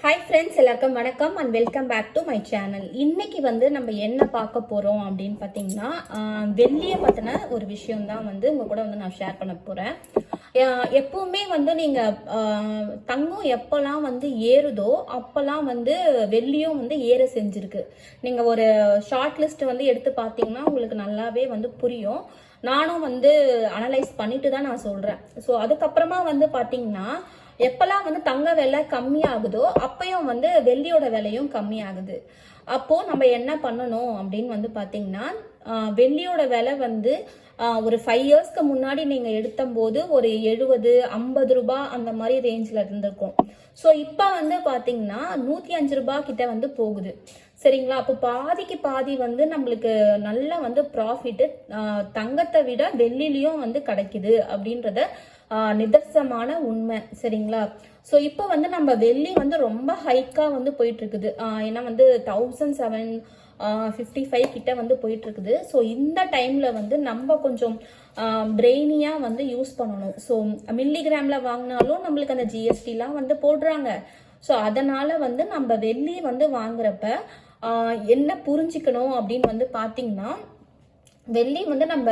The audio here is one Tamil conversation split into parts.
ஹாய் ஃப்ரெண்ட்ஸ், எல்லாருக்கும் வணக்கம் and welcome back to my channel. இன்னைக்கு வந்து நம்ம என்ன பார்க்க போகிறோம் அப்படின்னு பார்த்தீங்கன்னா, வெள்ளியை பற்றின ஒரு விஷயம் தான் வந்து உங்கள் கூட வந்து நான் ஷேர் பண்ண போகிறேன். எப்பவுமே வந்து நீங்கள் தங்கம் எப்போல்லாம் வந்து ஏறுதோ அப்போல்லாம் வந்து வெள்ளியும் வந்து ஏற செஞ்சுருக்கு. நீங்கள் ஒரு ஷார்ட் லிஸ்ட் வந்து எடுத்து பார்த்தீங்கன்னா உங்களுக்கு நல்லாவே வந்து புரியும். நானும் வந்து அனலைஸ் பண்ணிட்டு தான் நான் சொல்கிறேன். ஸோ அதுக்கப்புறமா வந்து பார்த்தீங்கன்னா, எப்பெல்லாம் வந்து தங்க விலை கம்மியாகுதோ அப்பயும் வந்து வெள்ளியோட விலையும் கம்மியாகுது. அப்போ நம்ம என்ன பண்ணணும் அப்படின்னு வந்து பாத்தீங்கன்னா, வெள்ளியோட விலை வந்து ஒரு 5 இயர்ஸ்க்கு முன்னாடி நீங்க எடுத்தபோது ஒரு 70-50 ரூபாய் அந்த மாதிரி ரேஞ்ச்ல இருந்திருக்கும். ஸோ இப்போ வந்து பாத்தீங்கன்னா 105 ரூபாய் கிட்ட வந்து போகுது. சரிங்களா? அப்போ பாதிக்கு பாதி வந்து நம்மளுக்கு நல்லா வந்து ப்ராஃபிட் தங்கத்தை விட வெள்ளிலையும் வந்து கிடைக்குது அப்படின்றத நிதர்சனமான உண்மை. சரிங்களா? ஸோ இப்போ வந்து நம்ம வெள்ளி வந்து ரொம்ப ஹைக்கா வந்து போயிட்டு இருக்குது. ஏன்னா வந்து 1755 கிட்ட வந்து போயிட்டு இருக்குது. ஸோ இந்த டைம்ல வந்து நம்ம கொஞ்சம் பிரெயினியா வந்து யூஸ் பண்ணணும். ஸோ மில்லிகிராம்ல வாங்கினாலும் நம்மளுக்கு அந்த ஜிஎஸ்டிலாம் வந்து போடுறாங்க. ஸோ அதனால வந்து நம்ம வெள்ளி வந்து வாங்குறப்ப என்ன புரிஞ்சுக்கணும் அப்படின்னு வந்து பாத்தீங்கன்னா, வெள்ளி வந்து நம்ம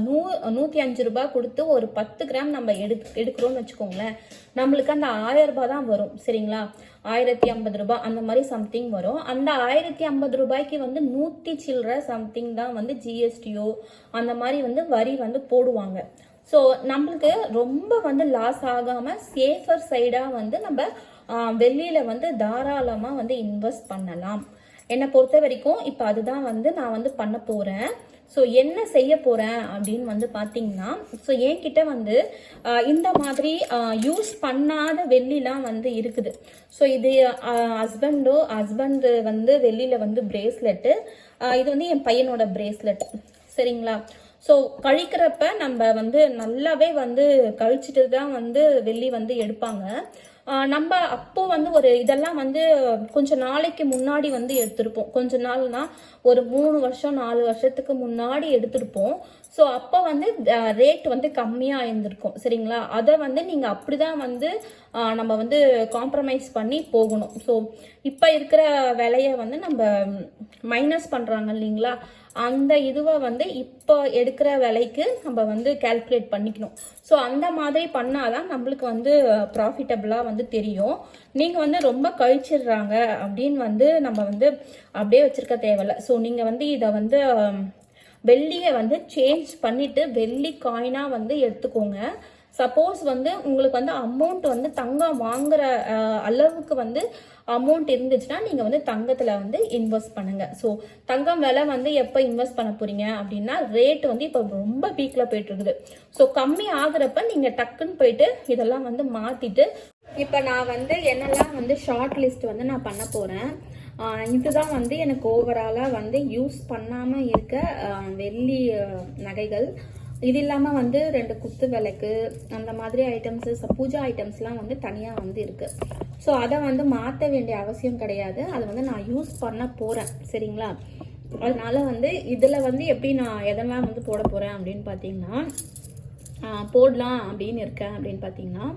105 ரூபாய் கொடுத்து ஒரு 10 கிராம் நம்ம எடுக்கிறோம்னு வச்சுக்கோங்களேன், நம்மளுக்கு அந்த 1000 ரூபாய் தான் வரும். சரிங்களா? 1050 ரூபாய் அந்த மாதிரி சம்திங் வரும். அந்த 1050 ரூபாய்க்கு வந்து 100 சில்லற சம்திங் தான் வந்து ஜிஎஸ்டியோ அந்த மாதிரி வந்து வரி வந்து போடுவாங்க. ஸோ நம்மளுக்கு ரொம்ப வந்து லாஸ் ஆகாம சேஃபர் சைடா வந்து நம்ம வெள்ளியில வந்து தாராளமா வந்து இன்வெஸ்ட் பண்ணலாம். என்னை பொறுத்த வரைக்கும் இப்போ அதுதான் வந்து நான் வந்து பண்ண போறேன். ஸோ என்ன செய்ய போறேன் அப்படின்னு வந்து பாத்தீங்கன்னா, ஸோ என்கிட்ட வந்து இந்த மாதிரி யூஸ் பண்ணாத வெள்ளிலாம் வந்து இருக்குது. ஸோ இது ஹஸ்பண்ட் வந்து வெள்ளியில வந்து பிரேஸ்லெட்டு, இது வந்து என் பையனோட பிரேஸ்லெட். சரிங்களா? ஸோ கழிக்கிறப்ப நம்ம வந்து நல்லாவே வந்து கழிச்சிட்டு தான் வந்து வெள்ளி வந்து எடுப்பாங்க. நம்ம அப்போ வந்து ஒரு இதெல்லாம் வந்து கொஞ்ச நாளைக்கு முன்னாடி வந்து எடுத்திருப்போம். கொஞ்ச நாள்னா ஒரு 3 வருஷம் 4 வருஷத்துக்கு முன்னாடி எடுத்திருப்போம். ஸோ அப்போ வந்து ரேட் வந்து கம்மியா இருந்திருக்கும். சரிங்களா? அதை வந்து நீங்க அப்படிதான் வந்து நம்ம வந்து காம்ப்ரமைஸ் பண்ணி போகணும். ஸோ இப்போ இருக்கிற விலைய வந்து நம்ம மைனஸ் பண்றாங்க இல்லைங்களா, அந்த இதுவை வந்து இப்போ எடுக்கிற விலைக்கு நம்ம வந்து கால்குலேட் பண்ணிக்கணும். ஸோ அந்த மாதிரி பண்ணாதான் நம்மளுக்கு வந்து ப்ராஃபிட்டபிளா வந்து தெரியும். நீங்க வந்து ரொம்ப கழிச்சிடுறாங்க அப்படின்னு வந்து நம்ம வந்து அப்படியே வச்சிருக்க தேவையில்ல. ஸோ நீங்க வந்து இதை வந்து வெள்ளியை வந்து சேஞ்ச் பண்ணிட்டு வெள்ளி காயினா வந்து எடுத்துக்கோங்க. சப்போஸ் வந்து உங்களுக்கு வந்து அமௌண்ட் வந்து தங்கம் வாங்குற அளவுக்கு வந்து அமௌண்ட் இருந்துச்சுன்னா நீங்க வந்து தங்கத்துல வந்து இன்வெஸ்ட் பண்ணுங்க. ஸோ தங்கம் விலை வந்து எப்போ இன்வெஸ்ட் பண்ண போறீங்க அப்படின்னா, ரேட் வந்து இப்போ ரொம்ப பீக்ல போயிட்டு இருக்குது. ஸோ கம்மி ஆகுறப்ப நீங்க டக்குன்னு போயிட்டு இதெல்லாம் வந்து மாத்திட்டு, இப்போ நான் வந்து என்னெல்லாம் வந்து ஷார்ட் லிஸ்ட் வந்து நான் பண்ண போறேன். இதுதான் வந்து எனக்கு ஓவராலாக வந்து யூஸ் பண்ணாமல் இருக்க வெள்ளி நகைகள். இது இல்லாமல் வந்து 2 குத்து விளக்கு அந்த மாதிரி ஐட்டம்ஸ், பூஜா ஐட்டம்ஸ்லாம் வந்து தனியாக வந்து இருக்கு. ஸோ அதை வந்து மாற்ற வேண்டிய அவசியம் கிடையாது. அதை வந்து நான் யூஸ் பண்ண போகிறேன். சரிங்களா? அதனால வந்து இதில் வந்து எப்படி நான் எதெல்லாம் வந்து போட போகிறேன் அப்படின்னு பார்த்தீங்கன்னா, போடலாம் அப்படின்னு இருக்கேன் அப்படின்னு பார்த்தீங்கன்னா,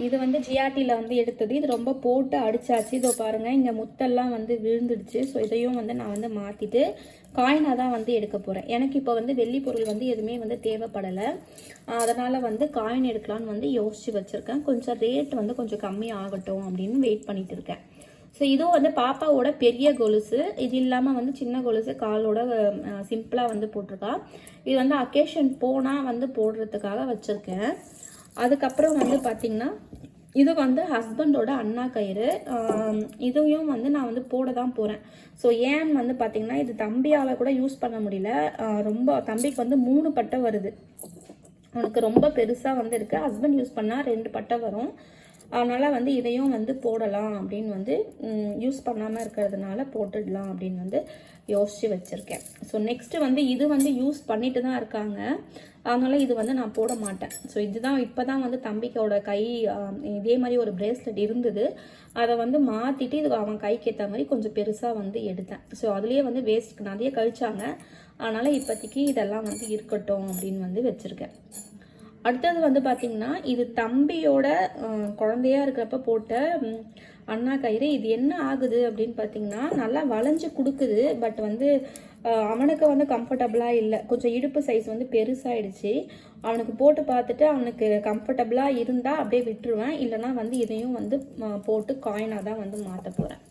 இது வந்து ஜிஆர்டியில் வந்து எடுத்தது. இது ரொம்ப போட்டு அடிச்சாச்சு. இதோ பாருங்கள், இங்கே முத்தெல்லாம் வந்து விழுந்துடுச்சு. ஸோ இதையும் வந்து நான் வந்து மாற்றிட்டு காயினாக தான் வந்து எடுக்க போகிறேன். எனக்கு இப்போ வந்து வெள்ளி பொருள் வந்து எதுவுமே வந்து தேவைப்படலை. அதனால் வந்து காயின் எடுக்கலான்னு வந்து யோசித்து வச்சுருக்கேன். கொஞ்சம் ரேட் வந்து கொஞ்சம் கம்மி ஆகட்டும் அப்படின்னு வெயிட் பண்ணிட்டு இருக்கேன். ஸோ இதுவும் வந்து பாப்பாவோட பெரிய கொலுசு. இது இல்லாமல் வந்து சின்ன கொலுசு காலோட சிம்பிளாக வந்து போட்டிருக்கா. இது வந்து அக்கேஷன் போனால் வந்து போடுறதுக்காக வச்சுருக்கேன். அதுக்கப்புறம் வந்து பார்த்தீங்கன்னா, இது வந்து ஹஸ்பண்டோட அண்ணா கயிறு. இதையும் வந்து நான் வந்து போட தான் போகிறேன். ஸோ ஏன்னு வந்து பார்த்தீங்கன்னா, இது தம்பியால் கூட யூஸ் பண்ண முடியல. ரொம்ப தம்பிக்கு வந்து 3 பட்டை வருது. அவனுக்கு ரொம்ப பெருசாக வந்து இருக்குது. ஹஸ்பண்ட் யூஸ் பண்ணால் 2 பட்டை வரும். அதனால் வந்து இதையும் வந்து போடலாம் அப்படின்னு வந்து யூஸ் பண்ணாமல் இருக்கிறதுனால போட்டுடலாம் அப்படின்னு வந்து யோசித்து வச்சுருக்கேன். ஸோ நெக்ஸ்ட்டு வந்து இது வந்து யூஸ் பண்ணிட்டு தான் இருக்காங்க. அதனால் இது வந்து நான் போட மாட்டேன். ஸோ இதுதான் இப்போ தான் வந்து தம்பிக்கோட கை இதே மாதிரி ஒரு பிரேஸ்லெட் இருந்தது. அதை வந்து மாற்றிட்டு இது அவன் கைக்கு ஏற்ற மாதிரி கொஞ்சம் பெருசாக வந்து எடுத்தேன். ஸோ அதுலேயே வந்து வேஸ்ட் நிறைய கழிச்சாங்க. அதனால் இப்போதைக்கு இதெல்லாம் வந்து இருக்கட்டும் அப்படின்னு வந்து வச்சுருக்கேன். அடுத்தது வந்து பார்த்திங்கன்னா இது தம்பியோட குழந்தையா இருக்கிறப்ப போட்ட அண்ணா கயிறு. இது என்ன ஆகுது அப்படின்னு பார்த்தீங்கன்னா நல்லா வளைஞ்சு கொடுக்குது. பட் வந்து அவனுக்கு வந்து கம்ஃபர்டபுளாக இல்லை. கொஞ்சம் இடுப்பு சைஸ் வந்து பெருசாகிடுச்சு. அவனுக்கு போட்டு பார்த்துட்டு அவனுக்கு கம்ஃபர்டபுளாக இருந்தால் அப்படியே விட்டுருவேன். இல்லைனா வந்து இதையும் வந்து போட்டு காயினாக தான் வந்து மாற்ற போகிறேன்.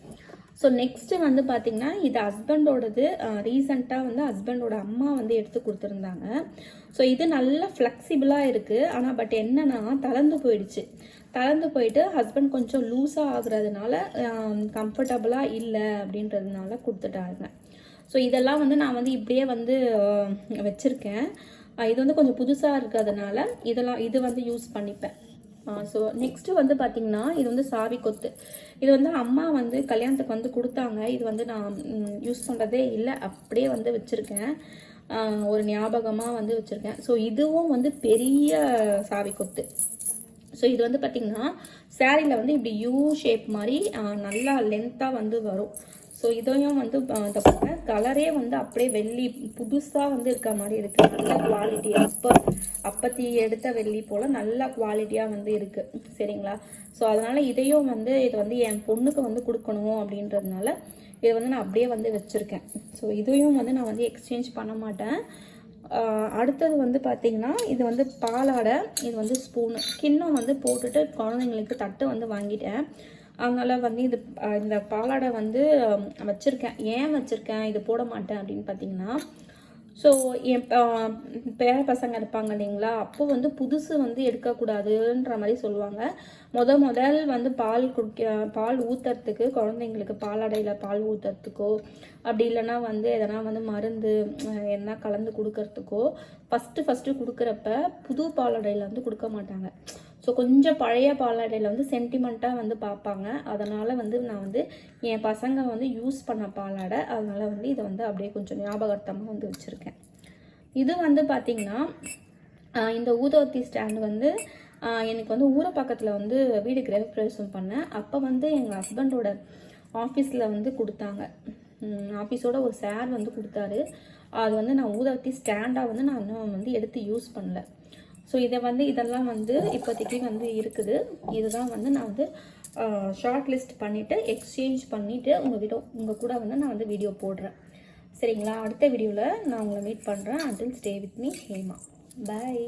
ஸோ நெக்ஸ்ட்டு வந்து பார்த்திங்கன்னா இது ஹஸ்பண்டோடது. ரீசண்டாக வந்து ஹஸ்பண்டோட அம்மா வந்து எடுத்து கொடுத்துருந்தாங்க. ஸோ இது நல்லா ஃப்ளெக்சிபிளாக இருக்குது. ஆனால் பட் என்னன்னா தளர்ந்து போயிடுச்சு. தளர்ந்து போயிட்டு ஹஸ்பண்ட் கொஞ்சம் லூஸாக ஆகுறதுனால கம்ஃபர்டபுளாக இல்லை அப்படின்றதுனால கொடுத்துட்டாங்க. ஸோ இதெல்லாம் வந்து நான் வந்து இப்படியே வந்து வச்சுருக்கேன். இது வந்து கொஞ்சம் புதுசாக இருக்கிறதுனால இது வந்து யூஸ் பண்ணிப்பேன். ஸோ நெக்ஸ்ட்டு வந்து பார்த்திங்கன்னா இது வந்து சாவி கொத்து. இது வந்து அம்மா வந்து கல்யாணத்துக்கு வந்து கொடுத்தாங்க. இது வந்து நான் யூஸ் பண்ணுறதே இல்லை, அப்படியே வந்து வச்சுருக்கேன். ஒரு ஞாபகமாக வந்து வச்சுருக்கேன். ஸோ இதுவும் வந்து பெரிய சாவி கொத்து. ஸோ இது வந்து பார்த்திங்கன்னா சாரியில் வந்து இப்படி யூ ஷேப் மாதிரி நல்லா லென்த்தாக வந்து வரும். ஸோ இதையும் வந்து இதை பார்த்தா கலரே வந்து அப்படியே வெள்ளி புதுசாக வந்து இருக்க மாதிரி இருக்குது. நல்ல குவாலிட்டி, அப்பத்தி எடுத்த வெள்ளி போல் நல்ல குவாலிட்டியாக வந்து இருக்குது. சரிங்களா? ஸோ அதனால் இதையும் வந்து இது வந்து என் பொண்ணுக்கு வந்து கொடுக்கணும் அப்படின்றதுனால இதை வந்து நான் அப்படியே வந்து வச்சுருக்கேன். ஸோ இதையும் வந்து நான் வந்து எக்ஸ்சேஞ்ச் பண்ண மாட்டேன். அடுத்தது வந்து பார்த்திங்கன்னா இது வந்து பாலாடை, இது வந்து ஸ்பூனு. கிண்ணம் வந்து போட்டுட்டு குழந்தைங்களுக்கு தட்டு வந்து வாங்கிட்டேன். அதனால் வந்து இந்த பாலாடை வந்து வச்சுருக்கேன். ஏன் வச்சுருக்கேன், இது போட மாட்டேன் அப்படின்னு பார்த்தீங்கன்னா, ஸோ என் பேர பசங்க இருப்பாங்க இல்லைங்களா, அப்போ வந்து புதுசு வந்து எடுக்கக்கூடாதுன்ற மாதிரி சொல்லுவாங்க. முதல் வந்து பால் ஊற்றுறதுக்கு குழந்தைங்களுக்கு பாலாடையில் பால் ஊற்றுறதுக்கோ அப்படி இல்லைன்னா வந்து எதனா வந்து மருந்து என்ன கலந்து கொடுக்கறதுக்கோ ஃபஸ்ட்டு கொடுக்குறப்ப புது பாலாடையில் வந்து கொடுக்க மாட்டாங்க. ஸோ கொஞ்சம் பழைய பாலாடையில் வந்து சென்டிமெண்ட்டாக வந்து பார்ப்பாங்க. அதனால் வந்து நான் வந்து என் பசங்க வந்து யூஸ் பண்ண பாலாடை, அதனால் வந்து இதை வந்து அப்படியே கொஞ்சம் ஞாபகார்த்தமாக வந்து வச்சுருக்கேன். இது வந்து பார்த்திங்கன்னா இந்த ஊதுவத்தி ஸ்டாண்டு வந்து எனக்கு வந்து ஊரை பக்கத்தில் வந்து வீடு கிரகப்பிரவேசம் பண்ணேன். அப்போ வந்து எங்கள் ஹஸ்பண்டோட ஆஃபீஸில் வந்து கொடுத்தாங்க. ஆஃபீஸோட ஒரு சார் வந்து கொடுத்தாரு. அது வந்து நான் ஊதுவத்தி ஸ்டாண்டாக வந்து நான் இன்னும் வந்து எடுத்து யூஸ் பண்ணல. ஸோ இதெல்லாம் வந்து இப்போதைக்கு வந்து இருக்குது. இதுதான் வந்து நான் வந்து ஷார்ட் லிஸ்ட் பண்ணிவிட்டு எக்ஸ்சேஞ்ச் பண்ணிவிட்டு உங்கள் கூட வந்து நான் வந்து வீடியோ போடுறேன். சரிங்களா? அடுத்த வீடியோவில் நான் உங்களை மீட் பண்ணுறேன். until stay with me, Hema. Bye.